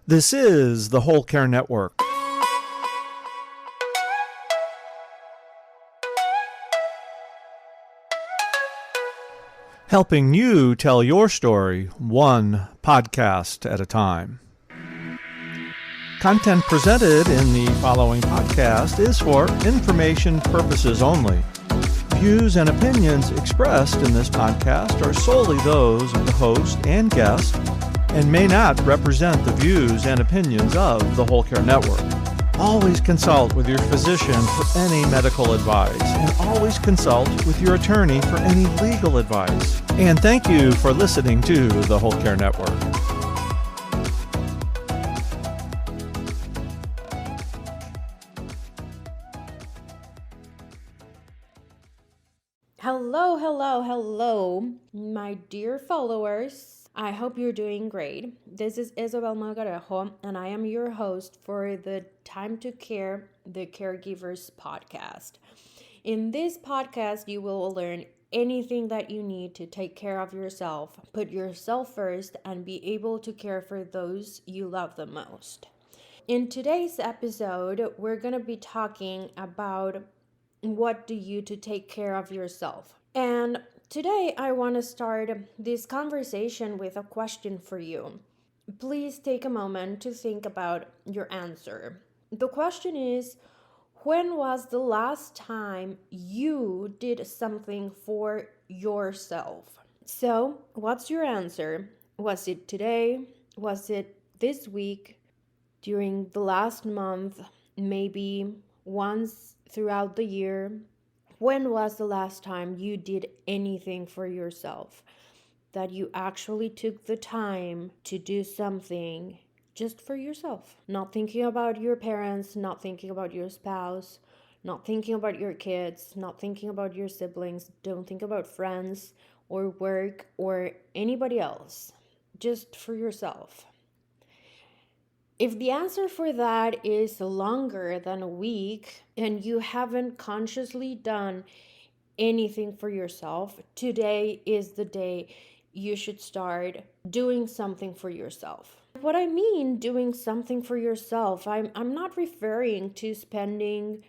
This is the Whole Care Network. Helping you tell your story one podcast at a time. Content presented in the following podcast is for information purposes only. Views and opinions expressed in this podcast are solely those of the host and guest and may not represent the views and opinions of the Whole Care Network. Always consult with your physician for any medical advice, and always consult with your attorney for any legal advice. And thank you for listening to the Whole Care Network. Hello, my dear followers. I hope you're doing great. This is Isabel Magarejo, and I am your host for the Time to Care, the Caregivers podcast. In this podcast, you will learn anything that you need to take care of yourself, put yourself first, and be able to care for those you love the most. In today's episode, we're going to be talking about what do you to take care of yourself. And today I want to start this conversation with a question for you. Please take a moment to think about your answer. The question is, when was the last time you did something for yourself? So, what's your answer? Was it today? Was it this week? During the last month? Maybe once throughout the year? When was the last time you did anything for yourself? That you actually took the time to do something just for yourself? Not thinking about your parents, not thinking about your spouse, not thinking about your kids, not thinking about your siblings, don't think about friends or work or anybody else. Just for yourself. If the answer for that is longer than a week and you haven't consciously done anything for yourself, today is the day you should start doing something for yourself. What I mean doing something for yourself, I'm not referring to spending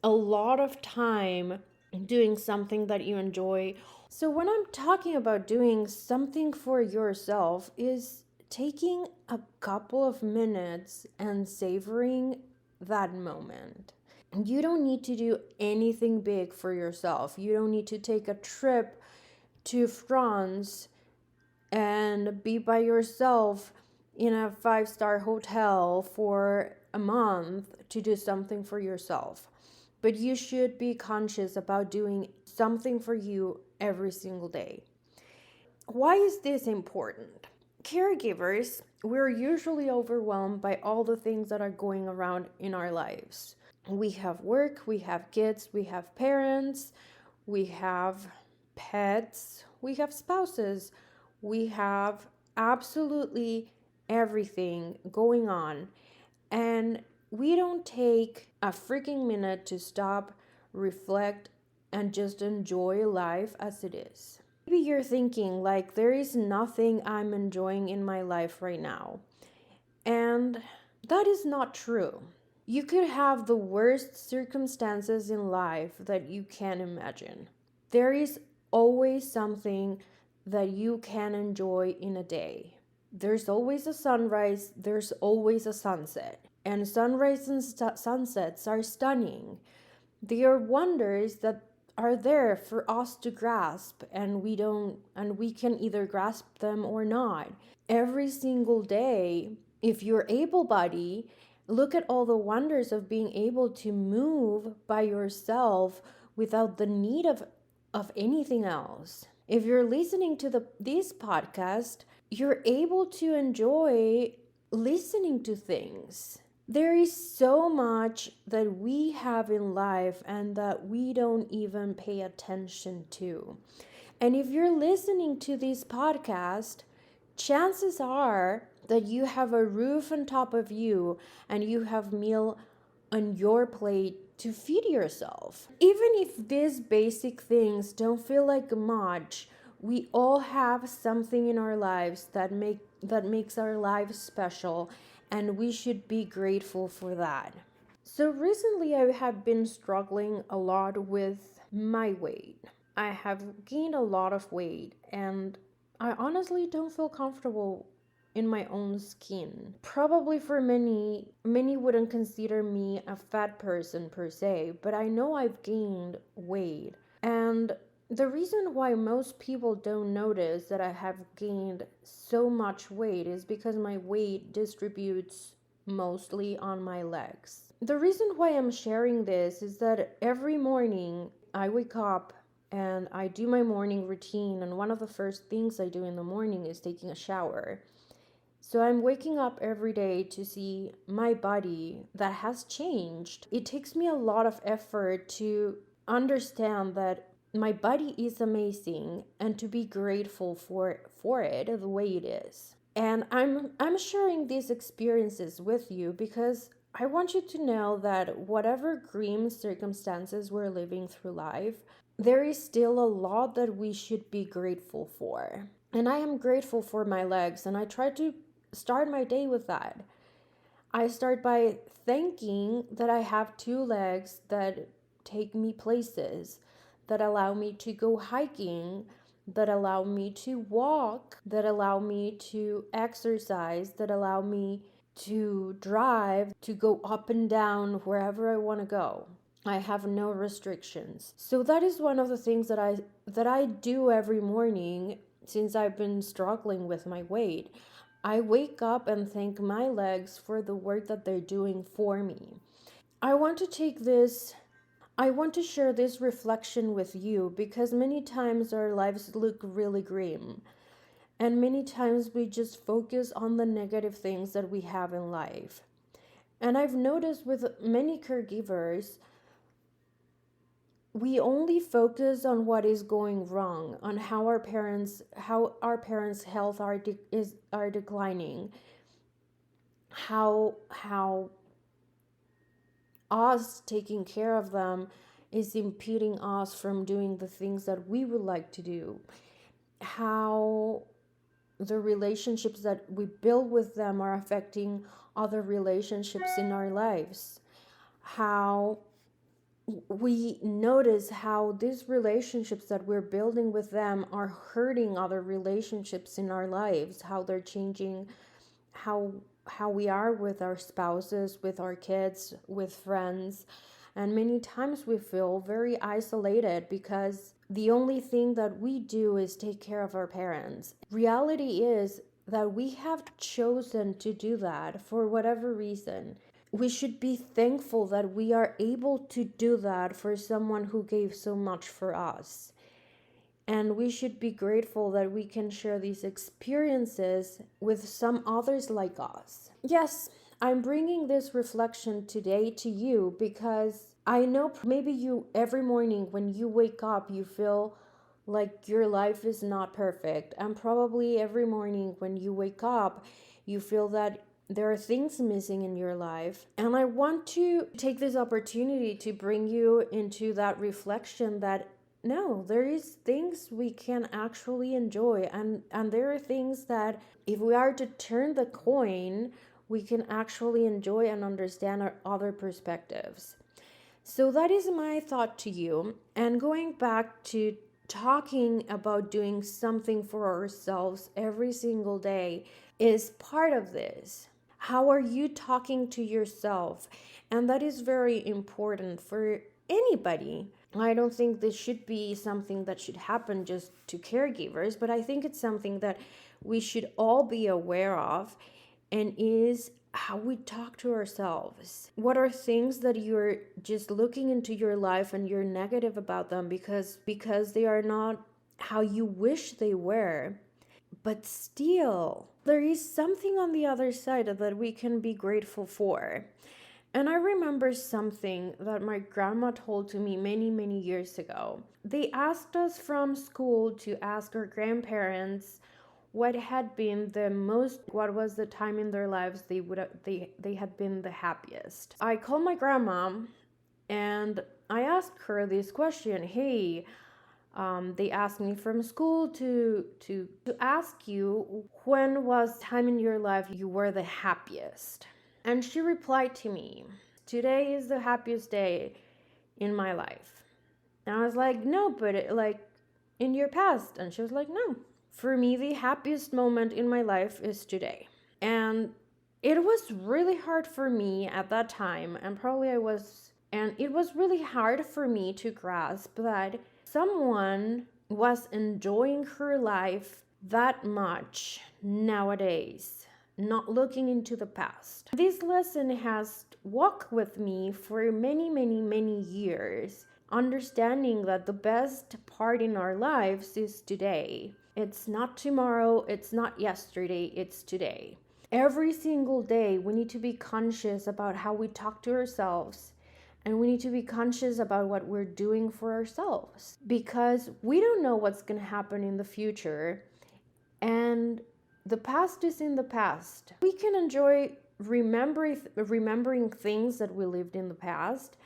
a lot of time doing something that you enjoy. So when I'm talking about doing something for yourself is taking a couple of minutes and savoring that moment. You don't need to do anything big for yourself. You don't need to take a trip to France and be by yourself in a 5-star hotel for a month to do something for yourself. But you should be conscious about doing something for you every single day. Why is this important? Caregivers, we're usually overwhelmed by all the things that are going around in our lives. We have work, we have kids, we have parents, we have pets, we have spouses, we have absolutely everything going on. And we don't take a freaking minute to stop, reflect, and just enjoy life as it is. Maybe you're thinking, like, there is nothing I'm enjoying in my life right now. And that is not true. You could have the worst circumstances in life that you can imagine. There is always something that you can enjoy in a day. There's always a sunrise, there's always a sunset. And sunrise and sunsets are stunning. They are wonders that are there for us to grasp, and we can either grasp them or not. Every single day, if you're able-bodied, look at all the wonders of being able to move by yourself without the need of anything else. If you're listening to this podcast, you're able to enjoy listening to things. There is so much that we have in life and that we don't even pay attention to. And if you're listening to this podcast, chances are that you have a roof on top of you and you have meal on your plate to feed yourself. Even if these basic things don't feel like much, we all have something in our lives that make that makes our lives special, and we should be grateful for that. So recently I have been struggling a lot with my weight. I have gained a lot of weight, and I honestly don't feel comfortable in my own skin. Probably for many wouldn't consider me a fat person per se, but I know I've gained weight. And the reason why most people don't notice that I have gained so much weight is because my weight distributes mostly on my legs. The reason why I'm sharing this is that every morning I wake up and I do my morning routine, and one of the first things I do in the morning is taking a shower. So I'm waking up every day to see my body that has changed. It takes me a lot of effort to understand that my body is amazing and to be grateful for it the way it is. And I'm sharing these experiences with you because I want you to know that whatever grim circumstances we're living through life, there is still a lot that we should be grateful for. And I am grateful for my legs, and I try to start my day with that. I start by thanking that I have two legs that take me places, that allow me to go hiking, that allow me to walk, that allow me to exercise, that allow me to drive, to go up and down wherever I want to go. I have no restrictions. So that is one of the things that I do every morning since I've been struggling with my weight. I wake up and thank my legs for the work that they're doing for me. I want to take this I want to share this reflection with you because many times our lives look really grim, and many times we just focus on the negative things that we have in life. And I've noticed with many caregivers, we only focus on what is going wrong, on how our parents' health are declining, how us taking care of them is impeding us from doing the things that we would like to do, how the relationships that we build with them are affecting other relationships in our lives, how we notice how these relationships that we're building with them are hurting other relationships in our lives, how they're changing how we are with our spouses, with our kids, with friends. And many times we feel very isolated because the only thing that we do is take care of our parents. Reality is that we have chosen to do that for whatever reason. We should be thankful that we are able to do that for someone who gave so much for us. And we should be grateful that we can share these experiences with some others like us. Yes, I'm bringing this reflection today to you because I know maybe you, every morning when you wake up, you feel like your life is not perfect. And probably every morning when you wake up, you feel that there are things missing in your life. And I want to take this opportunity to bring you into that reflection that no, there is things we can actually enjoy, and there are things that if we are to turn the coin, we can actually enjoy and understand our other perspectives. So that is my thought to you. And going back to talking about doing something for ourselves every single day is part of this. How are you talking to yourself? And that is very important for anybody. I don't think this should be something that should happen just to caregivers, but I think it's something that we should all be aware of, and is how we talk to ourselves. What are things that you're just looking into your life and you're negative about them because they are not how you wish they were? But still, there is something on the other side that we can be grateful for. And I remember something that my grandma told to me many, many years ago. They asked us from school to ask our grandparents what was the time in their lives they had been the happiest. I called my grandma and I asked her this question. Hey, They asked me from school to ask you, when was time in your life you were the happiest? And she replied to me, today is the happiest day in my life. And I was like, no, but like in your past. And she was like, no. For me, the happiest moment in my life is today. And it was really hard for me at that time, and it was really hard for me to grasp that someone was enjoying her life that much nowadays, not looking into the past. This lesson has walked with me for many, many, many years, understanding that the best part in our lives is today. It's not tomorrow, it's not yesterday, it's today. Every single day, we need to be conscious about how we talk to ourselves, and we need to be conscious about what we're doing for ourselves, because we don't know what's going to happen in the future, and the past is in the past. We can enjoy remembering things that we lived in the past,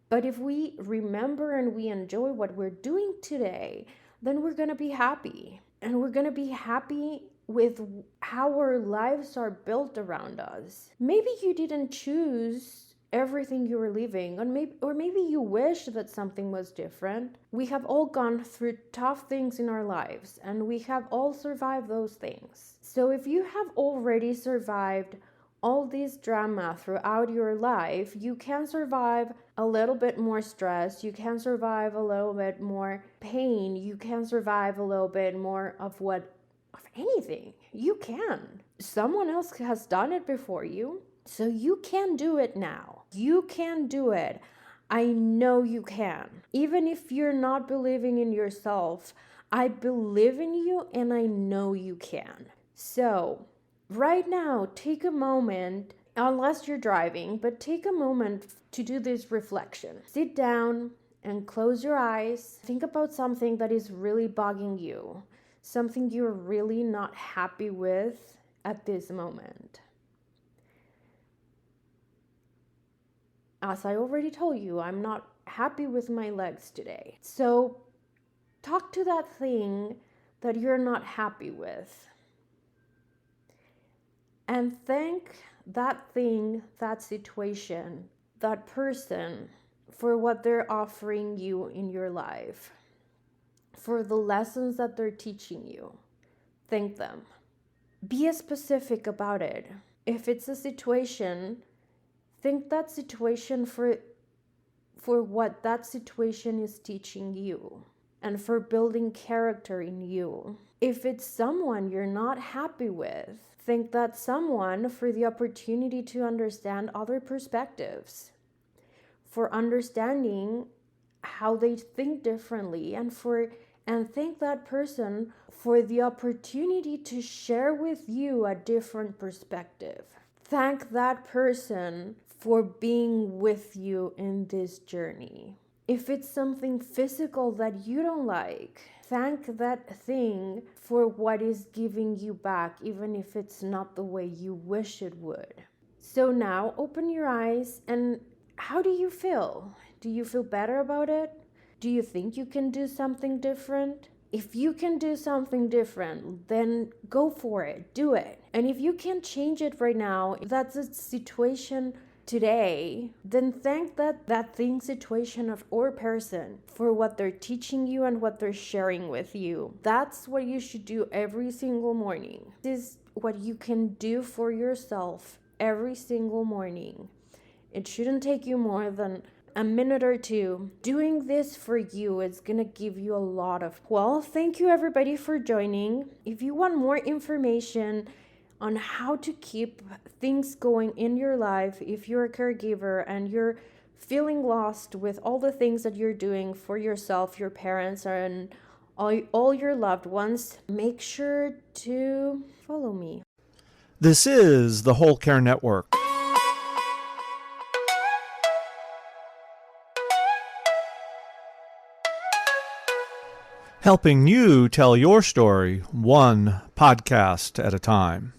but if we remember and we enjoy what we're doing today, then we're going to be happy. And we're going to be happy with how our lives are built around us. Maybe you didn't choose everything you were living, or maybe you wish that something was different. We have all gone through tough things in our lives, and we have all survived those things. So if you have already survived all this drama throughout your life, you can survive a little bit more stress, you can survive a little bit more pain, you can survive a little bit more of anything. You can. Someone else has done it before you, so you can do it now. You can do it. I know you can. Even if you're not believing in yourself, I believe in you and I know you can. So right now, take a moment, unless you're driving, but take a moment to do this reflection. Sit down and close your eyes. Think about something that is really bugging you, something you're really not happy with at this moment. As I already told you, I'm not happy with my legs today. So talk to that thing that you're not happy with, and thank that thing, that situation, that person for what they're offering you in your life, for the lessons that they're teaching you. Thank them. Be specific about it. If it's a situation, thank that situation for what that situation is teaching you and for building character in you. If it's someone you're not happy with, thank that someone for the opportunity to understand other perspectives, for understanding how they think differently, and thank that person for the opportunity to share with you a different perspective. Thank that person for being with you in this journey. If it's something physical that you don't like, thank that thing for what is giving you back, even if it's not the way you wish it would. So now open your eyes, and how do you feel? Do you feel better about it? Do you think you can do something different? If you can do something different, then go for it, do it. And if you can't change it right now, if that's a situation today, then thank that thing, situation, or person for what they're teaching you and what they're sharing with you. That's what you should do every single morning. This is what you can do for yourself every single morning. It shouldn't take you more than a minute or two. Doing this for you is gonna give you a lot of... Well, thank you everybody for joining. If you want more information on how to keep things going in your life, if you're a caregiver and you're feeling lost with all the things that you're doing for yourself, your parents, and all your loved ones, make sure to follow me. This is the Whole Care Network. Helping you tell your story one podcast at a time.